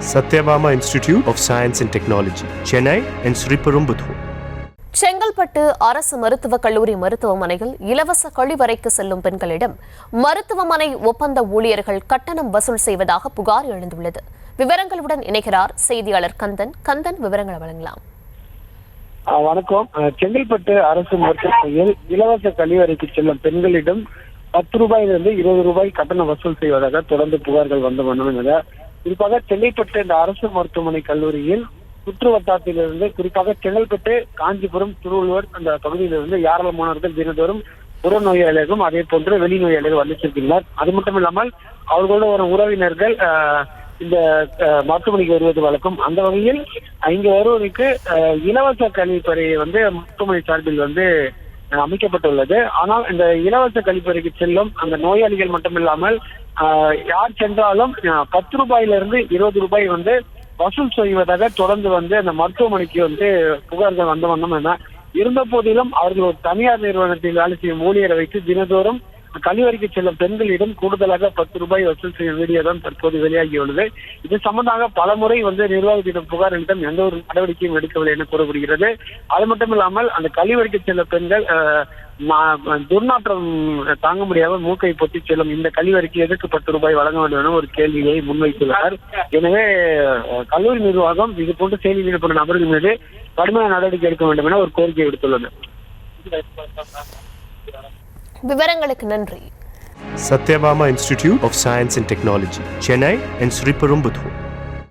Satyabama Institute of Science and Technology, Chennai and Sriperumbudur. Chengalpattu அரசு மருத்துவக் கல்லூரி மருத்துவமனையில் இலவச கழிவறைக்கு செல்லும் பெண்களிடம் மருத்துவமனை ஒப்பந்த ஊழியர்கள் கட்டணம் வசூல் செய்வதாக புகார் எழுந்துள்ளது. விவரங்களுடன் இணைகிறார் செய்தியாளர் கந்தன். விவரங்களை வழங்கலாம். வணக்கம். செங்கல்பட்டு அரசு மருத்துவமனையில் இலவச கழிவறைக்கு செல்லும் பெண்களிடம் 10 ரூபாயிலிருந்து 20 ரூபாய் கட்டணம் வசூல் செய்வதாக தொடர்ந்து புகார்கள் வந்த வண்ணம். குறிப்பாக செங்கல்பட்டு இந்த அரசு மருத்துவமனை கல்லூரியில் சுற்று வட்டாரத்திலிருந்து குறிப்பாக செங்கல்பட்டு, காஞ்சிபுரம், திருவள்ளுவர் அந்த பகுதியிலிருந்து ஏராளமானவர்கள் தினந்தோறும் புற நோயாளிகளும் அதே போன்று வெளி நோயாளிகள் வந்துச்சிருக்கின்றனர். அது மட்டும் இல்லாமல் அவர்களோட ஒரு உறவினர்கள் இந்த மருத்துவமனைக்கு வருவது வழக்கம். அந்த வகையில் இங்கு வருவதற்கு இலவச கழிப்பறை மருத்துவமனை சார்பில் அமைக்கப்பட்டுள்ளது. ஆனால் இந்த இலவச கழிப்பறைக்கு செல்லும் அந்த நோயாளிகள் மட்டுமில்லாமல் யார் சென்றாலும் 10 ரூபாயிலிருந்து 20 ரூபாய் வசூல் செய்வதாக தொடர்ந்து அந்த மருத்துவமனைக்கு புகார்கள் வந்த வண்ணம் இருந்த போதிலும் அவர்கள் ஒரு தனியார் நிறுவனத்தில் வேலை செய்யும் ஊழியரை வைத்து தினந்தோறும் கழிவறைக்கு செல்லும் பெண்களிடம் கூடுதலாக 10 ரூபாய் வசூல் செய்யும் வீடியோ தான் தற்போது வெளியாகியுள்ளது. இது சம்பந்தமாக பல முறை நிர்வாகத்திடம் புகார் அளித்தும் எந்த ஒரு நடவடிக்கையும் எடுக்கவில்லை என கூறப்படுகிறது. அது மட்டும் இல்லாமல் அந்த கழிவறைக்கு செல்லும் பெண்கள் துர்நாற்றம் தாங்க முடியாமல் மூக்கை பொத்தி செல்லும் இந்த கழிவறைக்கு எதற்கு 10 ரூபாய் வழங்க வேண்டும் என ஒரு கேள்வியை முன்வைத்துள்ளார். எனவே கல்லூரி நிர்வாகம் இது போன்று செயலில் ஈடுபடும் நபர்கள் மீது கடுமையான நடவடிக்கை எடுக்க வேண்டும் என ஒரு கோரிக்கை விடுத்துள்ளது. விவரங்களுக்கு நன்றி. Satyabama Institute of Science and Technology, Chennai and Sriperumbudur.